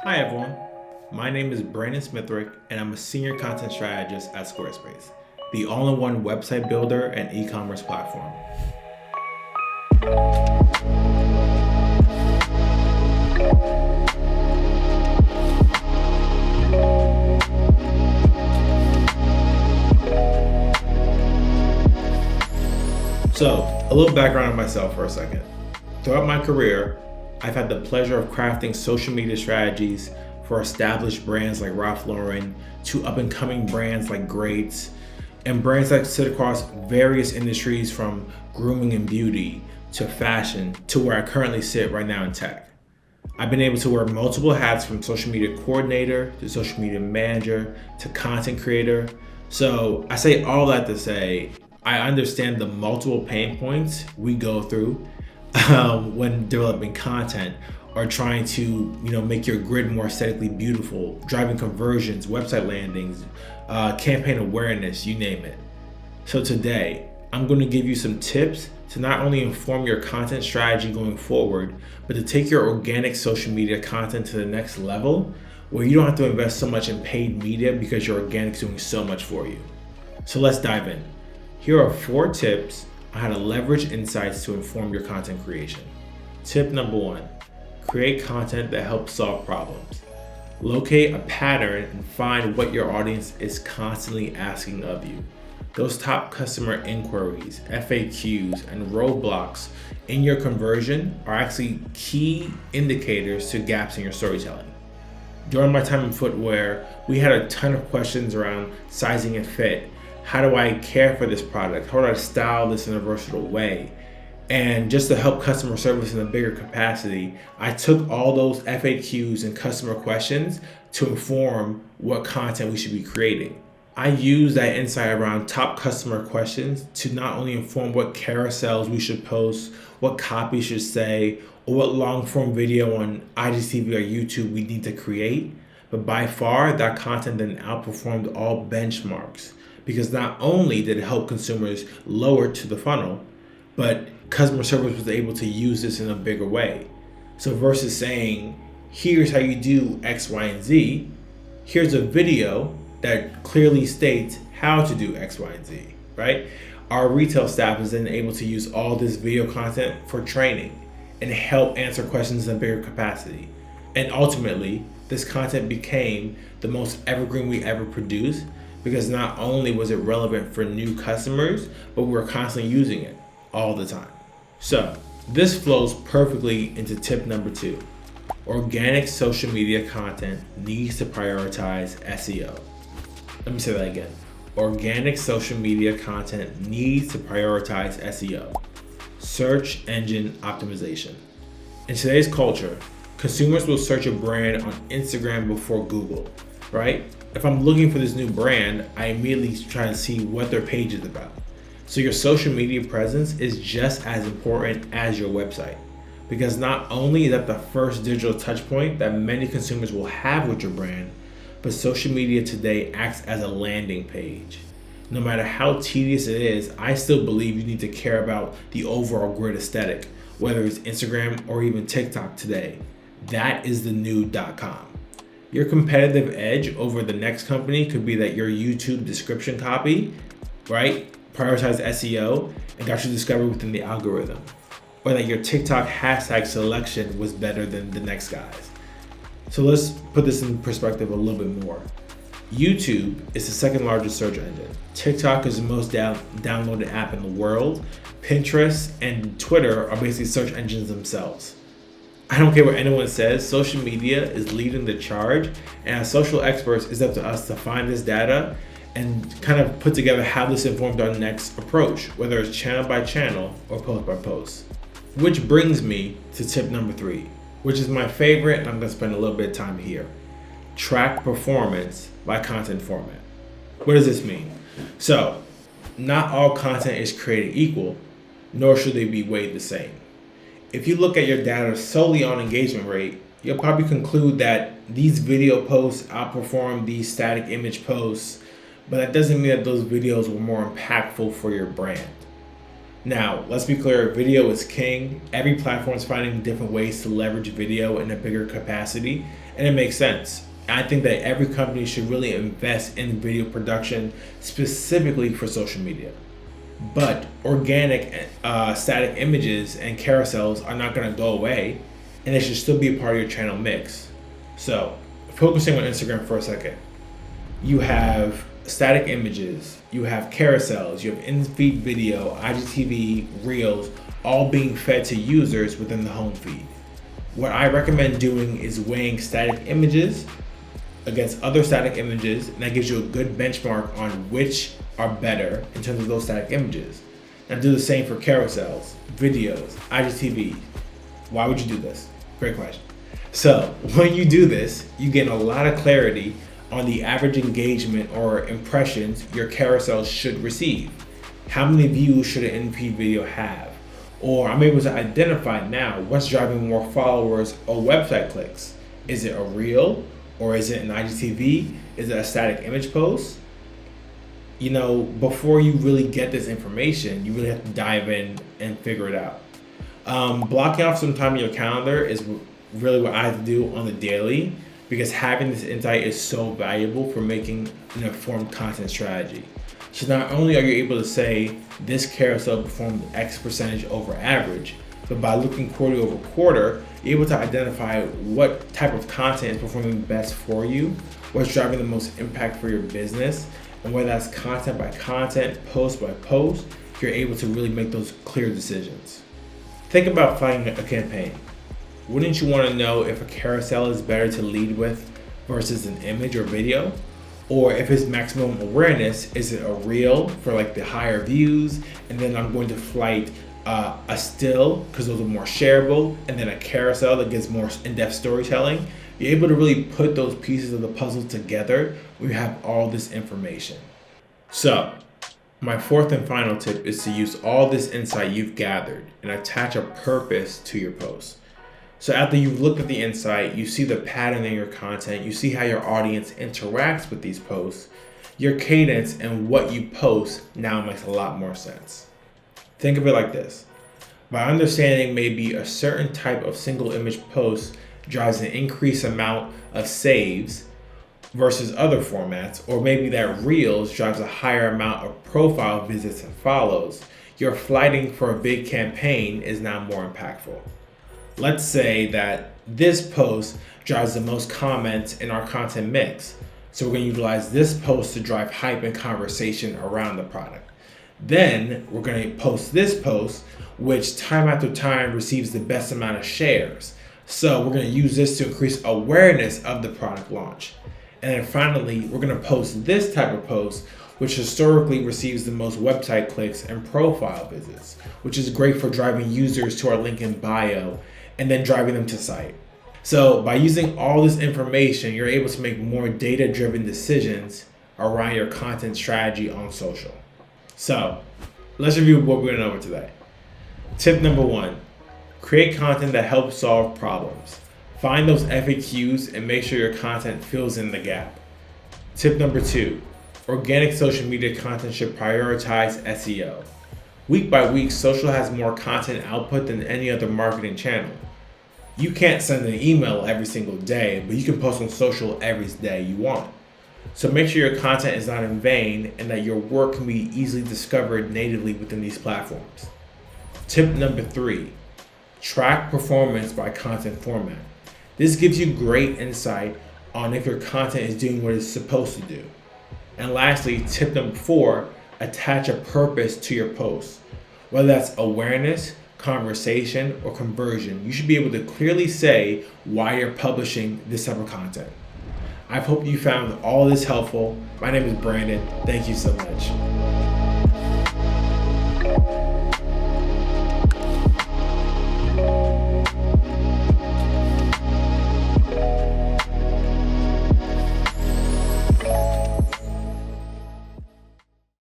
Hi everyone, my name is Brandon Smithwrick and I'm a senior content strategist at Squarespace, the all-in-one website builder and e-commerce platform. So, a little background on myself for a second. Throughout my career, I've had the pleasure of crafting social media strategies for established brands like Ralph Lauren to up-and-coming brands like Greats and brands that sit across various industries from grooming and beauty to fashion to where I currently sit right now in tech. I've been able to wear multiple hats from social media coordinator to social media manager to content creator. So I say all that to say, I understand the multiple pain points we go through when developing content or trying to make your grid more aesthetically beautiful, driving conversions, website landings, campaign awareness, you name it. So today, I'm going to give you some tips to not only inform your content strategy going forward, but to take your organic social media content to the next level where you don't have to invest so much in paid media because your organic is doing so much for you. So let's dive in. Here are 4 tips on how to leverage insights to inform your content creation. Tip number 1, create content that helps solve problems. Locate a pattern and find what your audience is constantly asking of you. Those top customer inquiries, FAQs, and roadblocks in your conversion are actually key indicators to gaps in your storytelling. During my time in footwear, we had a ton of questions around sizing and fit. How do I care for this product? How do I style this in a versatile way? And just to help customer service in a bigger capacity, I took all those FAQs and customer questions to inform what content we should be creating. I use that insight around top customer questions to not only inform what carousels we should post, what copy should say, or what long form video on IGTV or YouTube we need to create, but by far that content then outperformed all benchmarks because not only did it help consumers lower to the funnel, but customer service was able to use this in a bigger way. So versus saying, here's how you do X, Y, and Z, here's a video that clearly states how to do X, Y, and Z, right? Our retail staff is then able to use all this video content for training and help answer questions in a bigger capacity. And ultimately, this content became the most evergreen we ever produced because not only was it relevant for new customers, but we were constantly using it all the time. So this flows perfectly into tip number 2. Organic social media content needs to prioritize SEO. Let me say that again. Organic social media content needs to prioritize SEO, search engine optimization. In today's culture, consumers will search a brand on Instagram before Google, right? If I'm looking for this new brand, I immediately try to see what their page is about. So your social media presence is just as important as your website because not only is that the first digital touch point that many consumers will have with your brand, but social media today acts as a landing page. No matter how tedious it is, I still believe you need to care about the overall grid aesthetic, whether it's Instagram or even TikTok today. That is the new .com. Your competitive edge over the next company could be that your YouTube description copy, right, prioritize SEO and got you discovered within the algorithm, or that your TikTok hashtag selection was better than the next guy's. So let's put this in perspective a little bit more. YouTube is the second largest search engine. TikTok is the most downloaded app in the world. Pinterest and Twitter are basically search engines themselves. I don't care what anyone says, social media is leading the charge, and as social experts, it's up to us to find this data and kind of put together how this informed our next approach, whether it's channel by channel or post by post. Which brings me to tip number 3, which is my favorite, and I'm going to spend a little bit of time here. Track performance by content format. What does this mean? So, not all content is created equal, nor should they be weighed the same. If you look at your data solely on engagement rate, you'll probably conclude that these video posts outperform these static image posts, but that doesn't mean that those videos were more impactful for your brand. Now, let's be clear, video is king. Every platform is finding different ways to leverage video in a bigger capacity, And it makes sense. I think that every company should really invest in video production specifically for social media. But organic static images and carousels are not going to go away, and they should still be a part of your channel mix. So, focusing on Instagram for a second, you have static images, you have carousels, you have in-feed video, IGTV, Reels, all being fed to users within the home feed. What I recommend doing is weighing static images against other static images, and that gives you a good benchmark on which are better in terms of those static images. And do the same for carousels, videos, IGTV. Why would you do this? Great question. So when you do this, you get a lot of clarity on the average engagement or impressions your carousel should receive. How many views should an in-feed video have? Or I'm able to identify now what's driving more followers or website clicks. Is it a reel? Or is it an IGTV? Is it a static image post? You know, before you really get this information, you really have to dive in and figure it out. Blocking off some time in your calendar is really what I have to do on the daily, because having this insight is so valuable for making an informed content strategy. So not only are you able to say this carousel performed X percentage over average, but by looking quarter over quarter, you're able to identify what type of content is performing best for you, what's driving the most impact for your business, and whether that's content by content, post by post, you're able to really make those clear decisions. Think about finding a campaign. Wouldn't you want to know if a carousel is better to lead with versus an image or video? Or if it's maximum awareness, is it a reel for like the higher views, and then I'm going to flight a still because those are more shareable, and then a carousel that gets more in-depth storytelling? You're able to really put those pieces of the puzzle together when you have all this information. So my fourth and final tip is to use all this insight you've gathered and attach a purpose to your post. So after you've looked at the insight, you see the pattern in your content, you see how your audience interacts with these posts, your cadence and what you post now makes a lot more sense. Think of it like this. By understanding maybe a certain type of single image post drives an increased amount of saves versus other formats, or maybe that Reels drives a higher amount of profile visits and follows, your flighting for a big campaign is now more impactful. Let's say that this post drives the most comments in our content mix, so we're going to utilize this post to drive hype and conversation around the product. Then we're going to post this post, which time after time receives the best amount of shares. So we're going to use this to increase awareness of the product launch. And then finally, we're going to post this type of post, which historically receives the most website clicks and profile visits, which is great for driving users to our link in bio and then driving them to site. So by using all this information, you're able to make more data-driven decisions around your content strategy on social. So let's review what we're going over today. Tip number 1, create content that helps solve problems. Find those FAQs and make sure your content fills in the gap. Tip number 2, organic social media content should prioritize SEO. Week by week, social has more content output than any other marketing channel. You can't send an email every single day, but you can post on social every day you want. So make sure your content is not in vain and that your work can be easily discovered natively within these platforms. Tip number 3, track performance by content format. This gives you great insight on if your content is doing what it's supposed to do. And lastly, tip number 4, attach a purpose to your post. Whether that's awareness, conversation, or conversion, you should be able to clearly say why you're publishing this type of content. I hope you found all this helpful. My name is Brandon. Thank you so much.